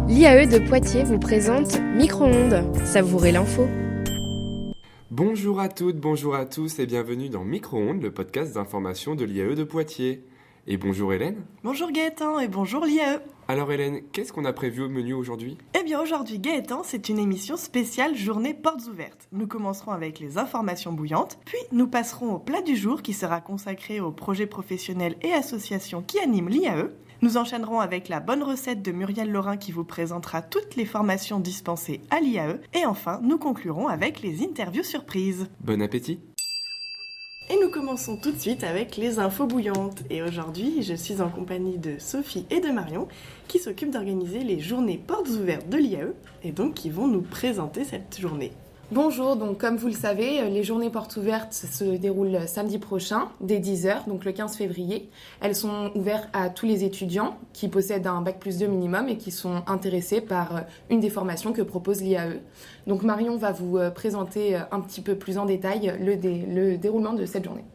L'IAE de Poitiers vous présente Micro-ondes, savourez l'info. Bonjour à toutes, bonjour à tous et bienvenue dans Micro-ondes, le podcast d'information de l'IAE de Poitiers. Et bonjour Hélène. Bonjour Gaëtan et bonjour l'IAE. Alors Hélène, qu'est-ce qu'on a prévu au menu aujourd'hui ? Eh bien aujourd'hui Gaëtan, c'est une émission spéciale journée portes ouvertes. Nous commencerons avec les informations bouillantes, puis nous passerons au plat du jour qui sera consacré aux projets professionnels et associations qui animent l'IAE. Nous enchaînerons avec la bonne recette de Muriel Laurin qui vous présentera toutes les formations dispensées à l'IAE. Et enfin, nous conclurons avec les interviews surprises. Bon appétit ! Et nous commençons tout de suite avec les infos bouillantes. Et aujourd'hui, je suis en compagnie de Sophie et de Marion qui s'occupent d'organiser les journées portes ouvertes de l'IAE et donc qui vont nous présenter cette journée. Bonjour, donc comme vous le savez, les journées portes ouvertes se déroulent samedi prochain, dès 10h, donc le 15 février. Elles sont ouvertes à tous les étudiants qui possèdent un Bac+2 minimum et qui sont intéressés par une des formations que propose l'IAE. Donc Marion va vous présenter un petit peu plus en détail le déroulement de cette journée.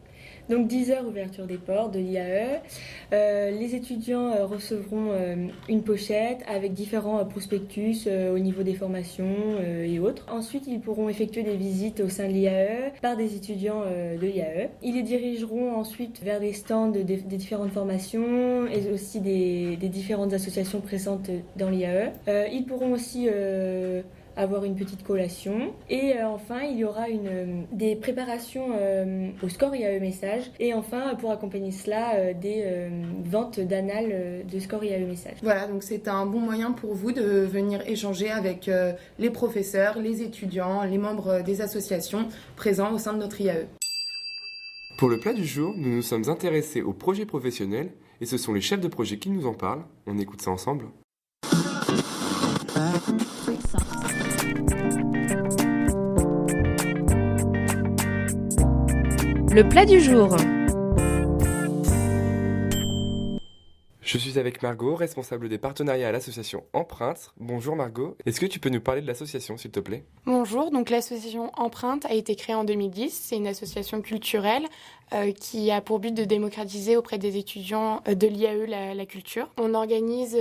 Donc 10h ouverture des portes de l'IAE. Les étudiants recevront une pochette avec différents prospectus au niveau des formations et autres. Ensuite, ils pourront effectuer des visites au sein de l'IAE par des étudiants de l'IAE. Ils les dirigeront ensuite vers des stands des différentes formations et aussi des différentes associations présentes dans l'IAE. Ils pourront aussi avoir une petite collation et enfin il y aura des préparations au score IAE message et enfin pour accompagner cela des ventes d'annales de score IAE message. Voilà, donc c'est un bon moyen pour vous de venir échanger avec les professeurs, les étudiants, les membres des associations présents au sein de notre IAE. Pour le plat du jour, nous nous sommes intéressés aux projets professionnels et ce sont les chefs de projet qui nous en parlent. On écoute ça ensemble. Le plat du jour. Je suis avec Margot, responsable des partenariats à l'association Empreinte. Bonjour Margot, est-ce que tu peux nous parler de l'association s'il te plaît ? Bonjour, donc l'association Empreinte a été créée en 2010. C'est une association culturelle qui a pour but de démocratiser auprès des étudiants de l'IAE la culture. On organise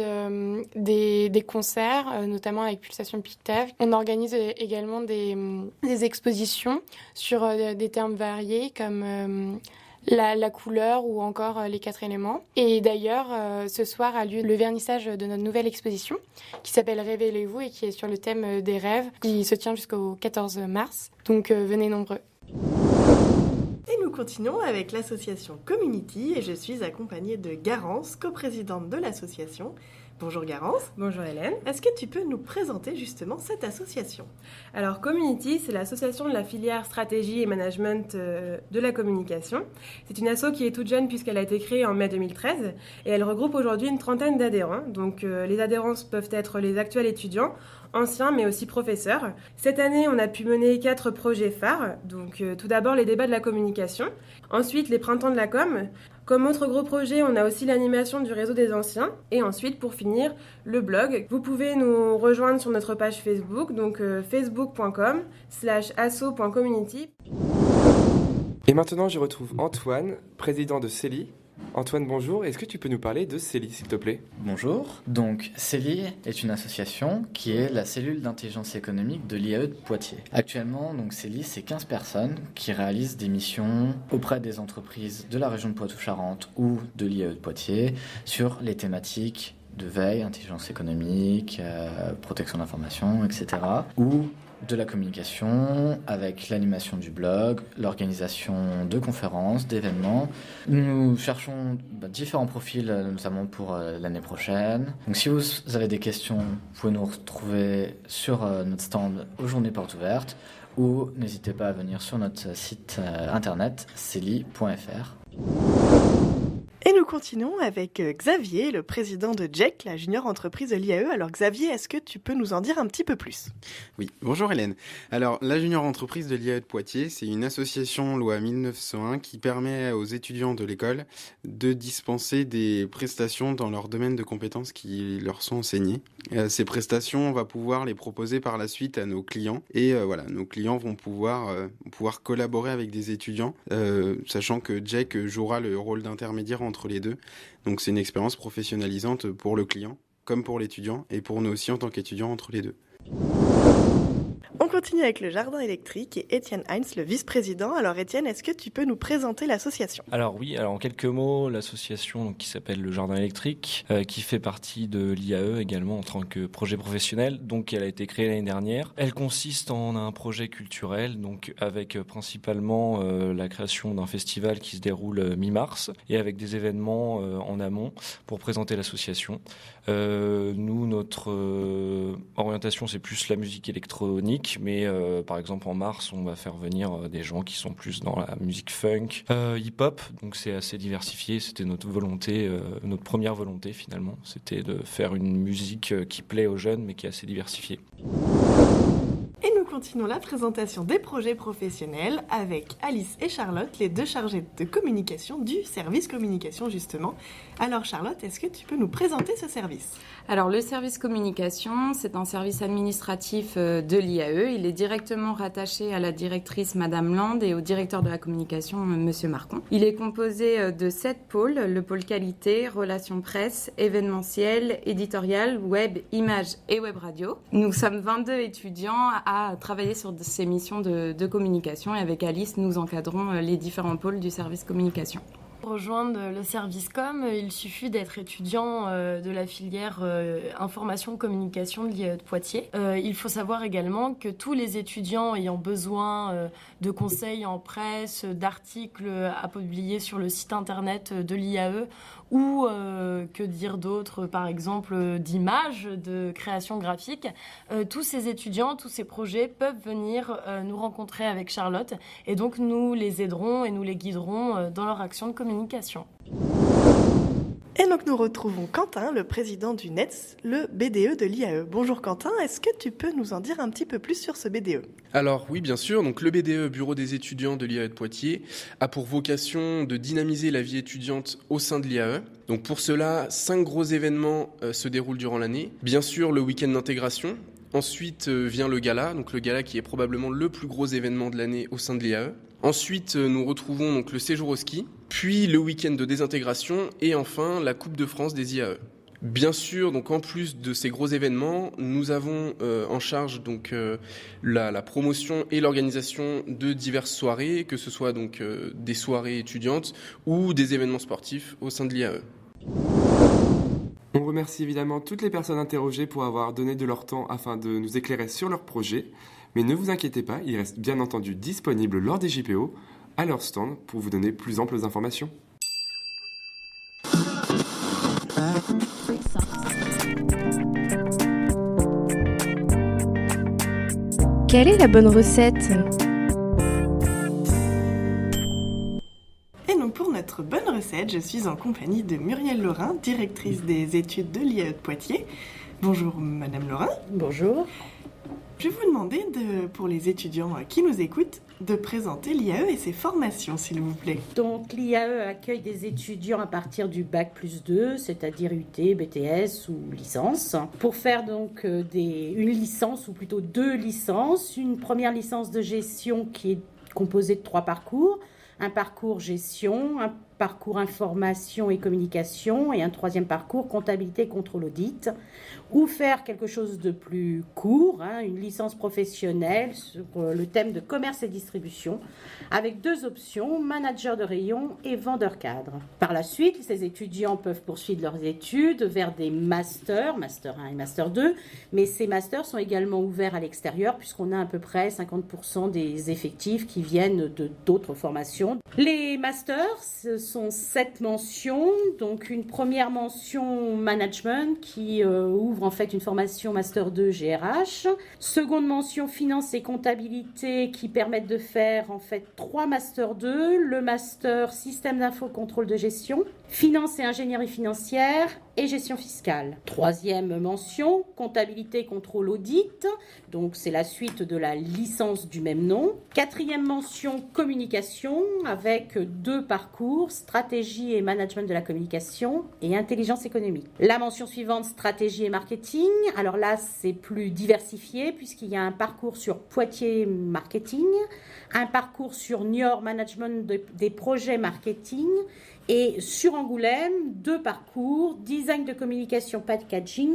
des concerts, notamment avec Pulsation Pictave. On organise également des expositions sur des termes variés comme la couleur ou encore les 4 éléments. Et d'ailleurs, ce soir a lieu le vernissage de notre nouvelle exposition qui s'appelle Révélez-vous et qui est sur le thème des rêves, qui se tient jusqu'au 14 mars. Donc venez nombreux. Et nous continuons avec l'association Community et je suis accompagnée de Garance, coprésidente de l'association. Bonjour Garance. Bonjour Hélène. Est-ce que tu peux nous présenter justement cette association ? Alors Community, c'est l'association de la filière stratégie et management de la communication. C'est une asso qui est toute jeune puisqu'elle a été créée en mai 2013 et elle regroupe aujourd'hui une trentaine d'adhérents. Donc les adhérents peuvent être les actuels étudiants, anciens mais aussi professeurs. Cette année, on a pu mener 4 projets phares. Donc tout d'abord les débats de la communication, ensuite les printemps de la com. Comme autre gros projet, on a aussi l'animation du réseau des anciens. Et ensuite, pour finir, le blog. Vous pouvez nous rejoindre sur notre page Facebook, donc facebook.com/asso.community. Et maintenant, je retrouve Antoine, président de CELI. Antoine, bonjour. Est-ce que tu peux nous parler de CELI, s'il te plaît ? Bonjour. Donc, CELI est une association qui est la cellule d'intelligence économique de l'IAE de Poitiers. Actuellement, donc CELI, c'est 15 personnes qui réalisent des missions auprès des entreprises de la région de Poitou-Charentes ou de l'IAE de Poitiers sur les thématiques de veille, intelligence économique, protection de l'information, etc. ou de la communication avec l'animation du blog, l'organisation de conférences, d'événements. Nous cherchons différents profils, notamment pour l'année prochaine. Donc si vous avez des questions, vous pouvez nous retrouver sur notre stand aux journées portes ouvertes ou n'hésitez pas à venir sur notre site internet celi.fr. Et nous continuons avec Xavier, le président de JEC, la junior entreprise de l'IAE. Alors Xavier, est-ce que tu peux nous en dire un petit peu plus ? Oui, bonjour Hélène. Alors, la junior entreprise de l'IAE de Poitiers, c'est une association loi 1901 qui permet aux étudiants de l'école de dispenser des prestations dans leur domaine de compétences qui leur sont enseignées. Ces prestations, on va pouvoir les proposer par la suite à nos clients. Et nos clients vont pouvoir collaborer avec des étudiants, sachant que JEC jouera le rôle d'intermédiaire entre les deux. Donc c'est une expérience professionnalisante pour le client, comme pour l'étudiant, et pour nous aussi en tant qu'étudiants entre les deux. On continue avec le jardin électrique et Étienne Heinz, le vice-président. Alors Étienne, est-ce que tu peux nous présenter l'association ? Alors oui, en quelques mots, l'association qui s'appelle le Jardin électrique, qui fait partie de l'IAE également en tant que projet professionnel, donc elle a été créée l'année dernière. Elle consiste en un projet culturel, donc avec principalement la création d'un festival qui se déroule mi-mars et avec des événements en amont pour présenter l'association. Nous, notre orientation, c'est plus la musique électronique, mais par exemple en mars, on va faire venir des gens qui sont plus dans la musique funk, hip-hop, donc c'est assez diversifié. C'était notre volonté, notre première volonté finalement, c'était de faire une musique qui plaît aux jeunes, mais qui est assez diversifiée. Et nous continuons la présentation des projets professionnels avec Alice et Charlotte, les deux chargées de communication du service communication justement. Alors Charlotte, est-ce que tu peux nous présenter ce service ? Alors le service communication, c'est un service administratif de l'IAE. Il est directement rattaché à la directrice Madame Land et au directeur de la communication Monsieur Marcon. Il est composé de 7 pôles, le pôle qualité, relations presse, événementiel, éditorial, web, images et web radio. Nous sommes 22 étudiants à travailler sur ces missions de communication et avec Alice, nous encadrons les différents pôles du service communication. Pour rejoindre le service com, il suffit d'être étudiant de la filière information communication de l'IAE de Poitiers. Il faut savoir également que tous les étudiants ayant besoin de conseils en presse, d'articles à publier sur le site internet de l'IAE ou que dire d'autre, par exemple d'images, de création graphique, tous ces étudiants, tous ces projets peuvent venir nous rencontrer avec Charlotte et donc nous les aiderons et nous les guiderons dans leur action de communication. Et donc nous retrouvons Quentin, le président du NETS, le BDE de l'IAE. Bonjour Quentin, est-ce que tu peux nous en dire un petit peu plus sur ce BDE ? Alors oui, bien sûr. Donc le BDE, Bureau des étudiants de l'IAE de Poitiers, a pour vocation de dynamiser la vie étudiante au sein de l'IAE. Donc pour cela, 5 gros événements se déroulent durant l'année. Bien sûr, le week-end d'intégration. Ensuite vient le gala, donc le gala qui est probablement le plus gros événement de l'année au sein de l'IAE. Ensuite, nous retrouvons donc le séjour au ski, puis le week-end de désintégration et enfin la Coupe de France des IAE. Bien sûr, donc en plus de ces gros événements, nous avons en charge donc la promotion et l'organisation de diverses soirées, que ce soit donc des soirées étudiantes ou des événements sportifs au sein de l'IAE. On remercie évidemment toutes les personnes interrogées pour avoir donné de leur temps afin de nous éclairer sur leurs projets. Mais ne vous inquiétez pas, ils restent bien entendu disponibles lors des JPO, à leur stand, pour vous donner plus amples informations. Quelle est la bonne recette ? Et donc pour notre bonne recette, je suis en compagnie de Muriel Laurin, directrice des études de l'IAE de Poitiers. Bonjour Madame Laurin. Bonjour. Je vais vous demander, pour les étudiants qui nous écoutent, de présenter l'IAE et ses formations, s'il vous plaît. Donc l'IAE accueille des étudiants à partir du Bac+2, c'est-à-dire UT, BTS ou licence, pour faire donc une licence, ou plutôt 2 licences. Une première licence de gestion qui est composée de 3 parcours. Un parcours gestion, un parcours information et communication et un 3e parcours comptabilité, contrôle, audit, ou faire quelque chose de plus court, une licence professionnelle sur le thème de commerce et distribution, avec 2 options, manager de rayon et vendeur cadre. Par la suite, ces étudiants peuvent poursuivre leurs études vers des masters, Master 1 et Master 2, mais ces masters sont également ouverts à l'extérieur puisqu'on a à peu près 50% des effectifs qui viennent d'autres formations. Les masters sont 7 mentions. Donc une première mention management qui ouvre en fait une formation Master 2 GRH. Seconde mention finance et comptabilité qui permettent de faire en fait 3 Master 2. Le Master système d'info contrôle de gestion, finance et ingénierie financière et gestion fiscale. Troisième mention, comptabilité, contrôle, audit. Donc c'est la suite de la licence du même nom. Quatrième mention, communication avec 2 parcours, stratégie et management de la communication et intelligence économique. La mention suivante, stratégie et marketing. Alors là, c'est plus diversifié puisqu'il y a un parcours sur Poitiers marketing, un parcours sur Niort management des projets marketing. Et sur Angoulême, 2 parcours, design de communication packaging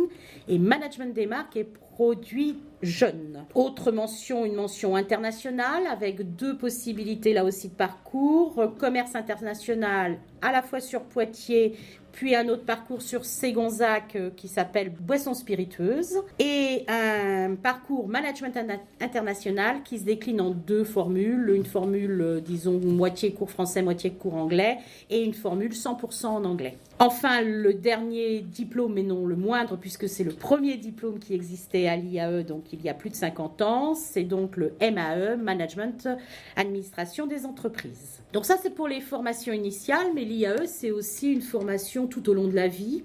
et management des marques et produits jeunes. Autre mention, une mention internationale avec 2 possibilités là aussi de parcours, commerce international à la fois sur Poitiers, puis un autre parcours sur Ségonzac qui s'appelle boissons spiritueuses et un parcours management international qui se décline en 2 formules, une formule disons moitié cours français, moitié cours anglais et une formule 100% en anglais. Enfin, le dernier diplôme, mais non le moindre, puisque c'est le premier diplôme qui existait à l'IAE, donc il y a plus de 50 ans, c'est donc le MAE, Management Administration des entreprises. Donc ça, c'est pour les formations initiales, mais l'IAE, c'est aussi une formation tout au long de la vie,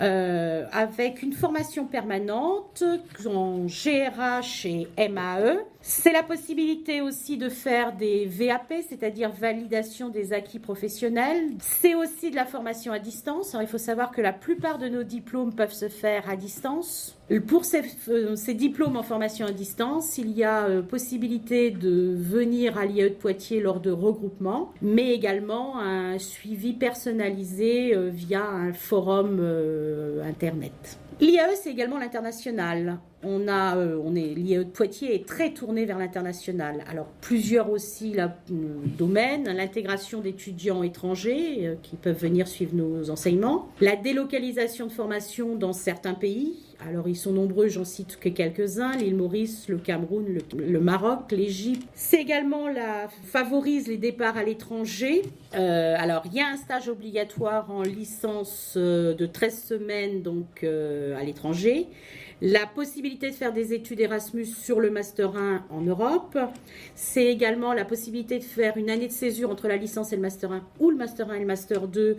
avec une formation permanente en GRH et MAE. C'est la possibilité aussi de faire des VAP, c'est-à-dire validation des acquis professionnels. C'est aussi de la formation à distance. Alors, il faut savoir que la plupart de nos diplômes peuvent se faire à distance. Pour ces diplômes en formation à distance, il y a possibilité de venir à l'IAE de Poitiers lors de regroupements, mais également un suivi personnalisé via un forum Internet. L'IAE, c'est également l'international. L'IAE de Poitiers est très tournée vers l'international. Alors, plusieurs aussi domaines. L'intégration d'étudiants étrangers qui peuvent venir suivre nos enseignements. La délocalisation de formation dans certains pays. Alors, ils sont nombreux, j'en cite que quelques-uns. L'île Maurice, le Cameroun, le Maroc, l'Égypte. C'est également favorise les départs à l'étranger. Alors, il y a un stage obligatoire en licence de 13 semaines donc, à l'étranger. La possibilité de faire des études Erasmus sur le Master 1 en Europe. C'est également la possibilité de faire une année de césure entre la licence et le Master 1 ou le Master 1 et le Master 2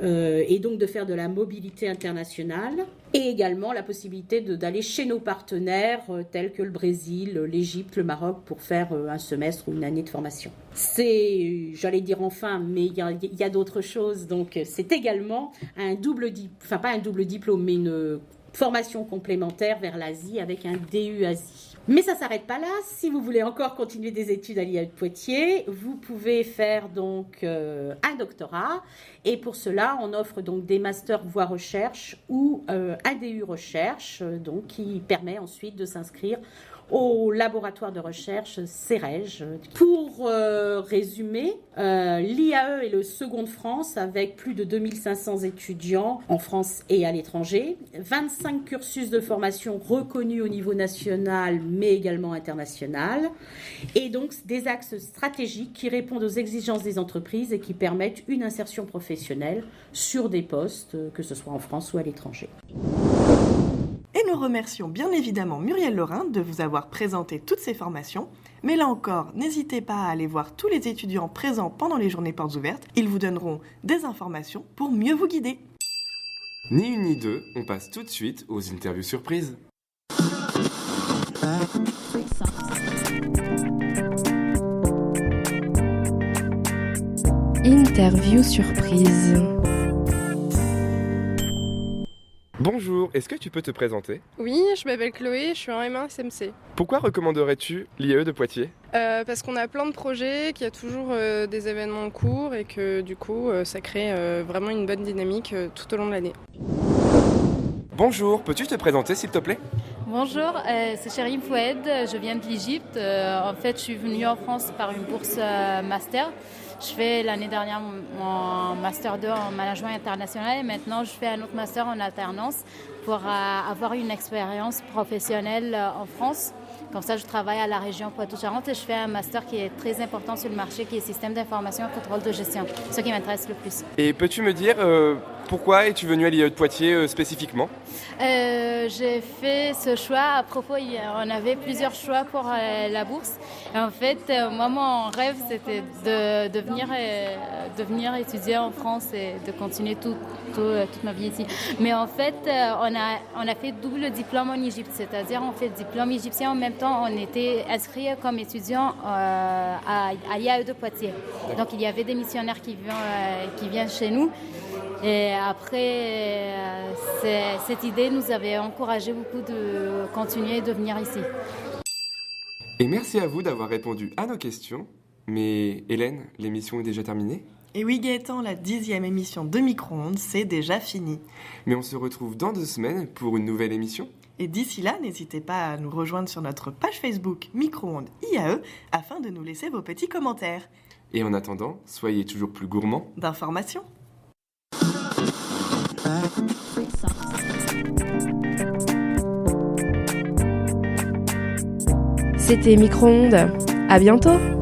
et donc de faire de la mobilité internationale. Et également la possibilité d'aller chez nos partenaires tels que le Brésil, l'Égypte, le Maroc pour faire un semestre ou une année de formation. C'est, j'allais dire enfin, mais il y a d'autres choses. Donc c'est également pas un double diplôme, mais une formation complémentaire vers l'Asie avec un DU Asie. Mais ça ne s'arrête pas là. Si vous voulez encore continuer des études à l'IAE de Poitiers, vous pouvez faire donc un doctorat. Et pour cela, on offre donc des masters voie recherche ou un DU recherche, donc qui permet ensuite de s'inscrire au laboratoire de recherche CEREG. Pour résumer, l'IAE est le second de France avec plus de 2500 étudiants en France et à l'étranger, 25 cursus de formation reconnus au niveau national mais également international, et donc des axes stratégiques qui répondent aux exigences des entreprises et qui permettent une insertion professionnelle sur des postes, que ce soit en France ou à l'étranger. Et nous remercions bien évidemment Muriel Laurin de vous avoir présenté toutes ces formations. Mais là encore, n'hésitez pas à aller voir tous les étudiants présents pendant les journées portes ouvertes. Ils vous donneront des informations pour mieux vous guider. Ni une ni deux, on passe tout de suite aux interviews surprises. Interview surprise. Bonjour, est-ce que tu peux te présenter ? Oui, je m'appelle Chloé, je suis en M1 SMC. Pourquoi recommanderais-tu l'IAE de Poitiers ? Parce qu'on a plein de projets, qu'il y a toujours des événements en cours et que du coup ça crée vraiment une bonne dynamique tout au long de l'année. Bonjour, peux-tu te présenter s'il te plaît ? Bonjour, c'est Cherim Foued, je viens de l'Égypte. En fait, je suis venue en France par une bourse master. Je fais l'année dernière mon Master 2 en management international et maintenant je fais un autre Master en alternance pour avoir une expérience professionnelle en France Comme ça, je travaille à la région Poitou-Charentes et je fais un master qui est très important sur le marché, qui est système d'information et contrôle de gestion, ce qui m'intéresse le plus. Et peux-tu me dire pourquoi es-tu venue à l'IAE de Poitiers spécifiquement ? J'ai fait ce choix à propos, on avait plusieurs choix pour la bourse. Et en fait, moi, mon rêve, c'était de venir étudier en France et de continuer toute ma vie ici. Mais en fait, on a fait double diplôme en Égypte, c'est-à-dire on fait le diplôme égyptien en même temps, on était inscrits comme étudiants à l'IAE de Poitiers. Donc il y avait des missionnaires qui viennent chez nous. Et après, cette idée nous avait encouragé beaucoup de continuer de venir ici. Et merci à vous d'avoir répondu à nos questions. Mais Hélène, l'émission est déjà terminée ? Et oui Gaëtan, la 10e émission de Micro-ondes, c'est déjà fini. Mais on se retrouve dans 2 semaines pour une nouvelle émission. Et d'ici là, n'hésitez pas à nous rejoindre sur notre page Facebook Micro-ondes IAE afin de nous laisser vos petits commentaires. Et en attendant, soyez toujours plus gourmands d'informations. C'était Micro-ondes. À bientôt!